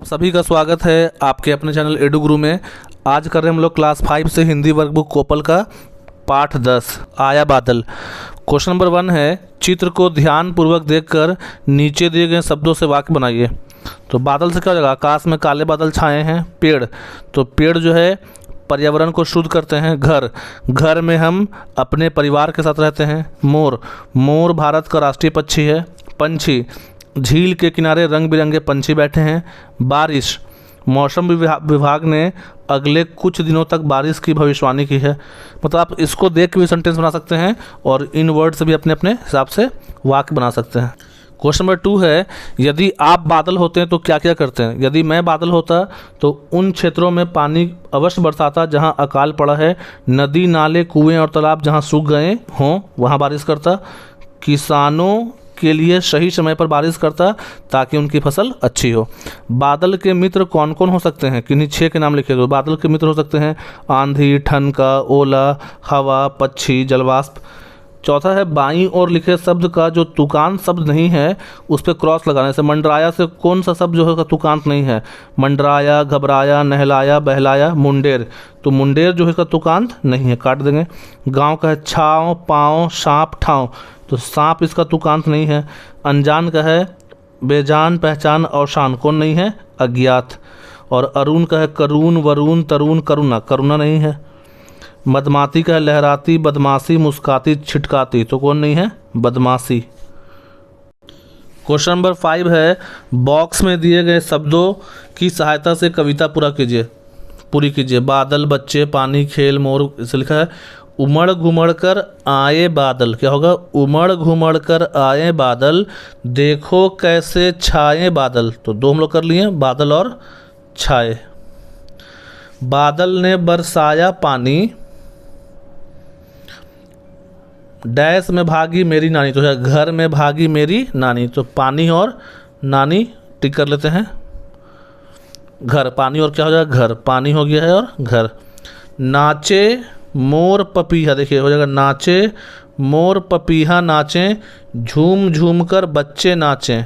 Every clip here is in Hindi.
सभी का स्वागत है आपके अपने चैनल एडू गुरु में। आज कर रहे हैं हम लोग क्लास 5 से हिंदी वर्कबुक कोपल का पाठ 10 आया बादल। क्वेश्चन नंबर 1 है, चित्र को ध्यानपूर्वक देखकर नीचे दिए गए शब्दों से वाक्य बनाइए। तो बादल से क्या हो जाएगा, आकाश में काले बादल छाए हैं। पेड़, तो पेड़ जो है पर्यावरण को शुद्ध करते हैं। घर में हम अपने परिवार के साथ रहते हैं। मोर भारत का राष्ट्रीय पक्षी है। पंछी, झील के किनारे रंग बिरंगे पंछी बैठे हैं। बारिश, मौसम विभाग ने अगले कुछ दिनों तक बारिश की भविष्यवाणी की है। मतलब आप इसको देख के भी सेंटेंस बना सकते हैं और इन वर्ड से भी अपने अपने हिसाब से वाक्य बना सकते हैं। क्वेश्चन नंबर 2 है, यदि आप बादल होते हैं तो क्या क्या करते हैं। यदि मैं बादल होता तो उन क्षेत्रों में पानी अवश्य बरसाता जहां अकाल पड़ा है। नदी, नाले, कुएं और तालाब जहां सूख गए हों वहां बारिश करता। किसानों के लिए सही समय पर बारिश करता ताकि उनकी फसल अच्छी हो। बादल के मित्र कौन कौन हो सकते हैं, किन्हीं 6 के नाम लिखे। तो बादल के मित्र हो सकते हैं आंधी, ठनका, ओला, हवा, पक्षी, जलवाष्प। चौथा है, बाईं ओर लिखे शब्द का जो तुकांत शब्द नहीं है उस पर क्रॉस लगाने से। मंडराया से कौन सा शब्द जो है तुकांत नहीं है। मंडराया, घबराया, नहलाया, बहलाया। मुंडेर, तो मुंडेर जो है इसका तुकांत नहीं है, काट देंगे। गांव का है छाँव, पाँव, सांप, ठाँव, तो सांप इसका तुकांत नहीं है। अनजान का है बेजान, पहचान और शान, कौन नहीं है, अज्ञात। और अरुण का है करून, वरुण, तरुण, करुणा, करुणा नहीं है। मदमाती का है लहराती, बदमाशी, मुस्काती, छिटकाती, तो कौन नहीं है, बदमाशी। क्वेश्चन नंबर 5 है, बॉक्स में दिए गए शब्दों की सहायता से कविता पूरी कीजिए। बादल, बच्चे, पानी, खेल, मोर। इसे लिखा है उमड़ घुमड़ कर आए बादल। क्या होगा, उमड़ घुमड़ कर आए बादल, देखो कैसे छाए बादल। तो 2 हम लोग कर लिए, बादल और छाए। बादल ने बरसाया पानी, डैश में भागी मेरी नानी। तो है घर में भागी मेरी नानी, तो पानी और नानी टिक कर लेते हैं। घर, पानी और क्या हो जाएगा, घर, पानी हो गया है और घर। नाचे मोर पपीहा, देखिए हो जाएगा नाचे मोर पपीहा नाचे, झूम झूम कर बच्चे नाचें।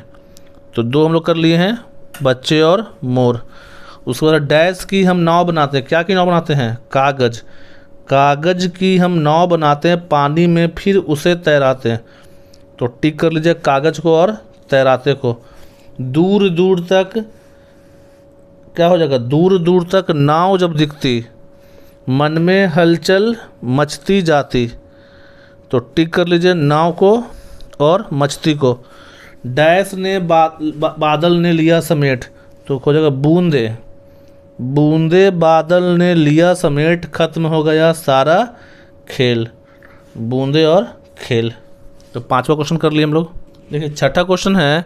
तो 2 हम लोग कर लिए हैं, बच्चे और मोर। उसके बाद डैश की हम नाव बनाते हैं। क्या की नाव बनाते हैं, कागज़। कागज़ की हम नाव बनाते हैं, पानी में फिर उसे तैराते हैं। तो टिक कर लीजिए कागज़ को और तैराते को। दूर दूर तक क्या हो जाएगा, दूर दूर तक नाव जब दिखती, मन में हलचल मचती जाती। तो टिक कर लीजिए नाव को और मचती को। डैश ने बादल ने लिया समेट, तो हो जाएगा बूंदे। बूंदे बादल ने लिया समेट, खत्म हो गया सारा खेल। बूंदे और खेल। तो 5वां क्वेश्चन कर लिए हम लोग। देखिए 6ठा क्वेश्चन है,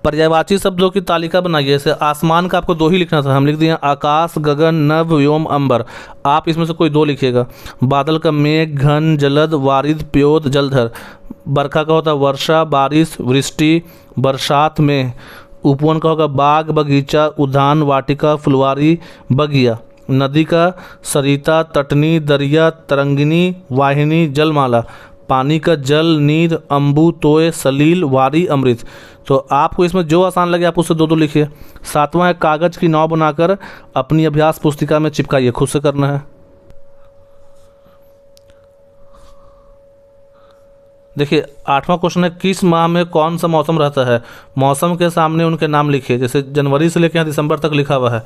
पर्यायवाची शब्दों की तालिका बनाइए। जैसे आसमान का आपको 2 ही लिखना था, हम लिख दिए आकाश, गगन, नभ, व्योम, अंबर। आप इसमें से कोई 2 लिखिएगा। बादल का मेघ, घन, जलद, वारिद, प्योत, जलधर। बरखा का होता है वर्षा, बारिश, वृष्टि, बरसात में। उपवन का होगा बाग, बगीचा, उद्यान, वाटिका, फुलवारी, बगिया। नदी का सरिता, तटनी, दरिया, तरंगिनी, वाहिनी, जलमाला। पानी का जल, नीर, अम्बू, तोय, सलील, वारी, अमृत। तो आपको इसमें जो आसान लगे आप उससे 2 लिखिए। 7वां है, कागज़ की नाव बनाकर अपनी अभ्यास पुस्तिका में चिपकाइए, खुद से करना है। देखिए 8वां क्वेश्चन है, किस माह में कौन सा मौसम रहता है। मौसम के सामने उनके नाम लिखिए। जैसे जनवरी से लेकर दिसंबर तक लिखा हुआ है,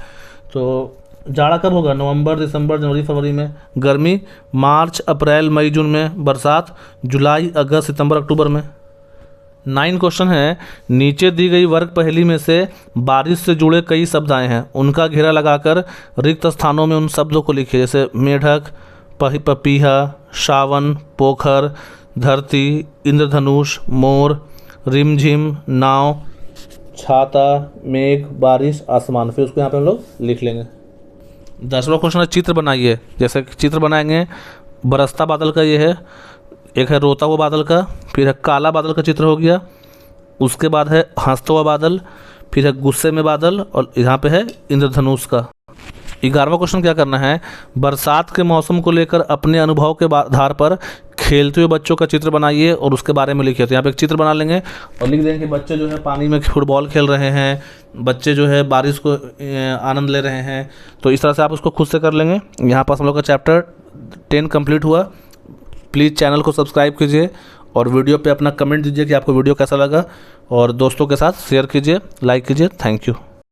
तो जाड़ा कब होगा, नवंबर, दिसंबर, जनवरी, फरवरी में। गर्मी मार्च, अप्रैल, मई, जून में। बरसात जुलाई, अगस्त, सितंबर, अक्टूबर में। 9 क्वेश्चन है, नीचे दी गई वर्ग पहेली में से बारिश से जुड़े कई शब्द आए हैं, उनका घेरा लगाकर रिक्त स्थानों में उन शब्दों को लिखिए। जैसे मेढक, पपीहा, सावन, पोखर, धरती, इंद्रधनुष, मोर, रिमझिम, नाव, छाता, मेघ, बारिश, आसमान। फिर उसको यहाँ पे हम लोग लिख लेंगे। 10वां क्वेश्चन है, चित्र बनाइए। जैसे चित्र बनाएंगे, बरसता बादल का ये है, एक है रोता हुआ बादल का, फिर है काला बादल का चित्र हो गया, उसके बाद है हंसता हुआ बादल, फिर है गुस्से में बादल, और यहाँ पे है इंद्रधनुष का। 11वां क्वेश्चन क्या करना है, बरसात के मौसम को लेकर अपने अनुभव के आधार पर खेलते हुए बच्चों का चित्र बनाइए और उसके बारे में लिखिए। तो यहाँ पे एक चित्र बना लेंगे और लिख देंगे कि बच्चे जो है पानी में फुटबॉल खेल रहे हैं, बच्चे जो है बारिश को आनंद ले रहे हैं। तो इस तरह से आप उसको खुद से कर लेंगे। यहाँ पास हम लोग का चैप्टर 10 कंप्लीट हुआ। प्लीज़ चैनल को सब्सक्राइब कीजिए और वीडियो पे अपना कमेंट दीजिए कि आपको वीडियो कैसा लगा, और दोस्तों के साथ शेयर कीजिए, लाइक कीजिए। Thank you.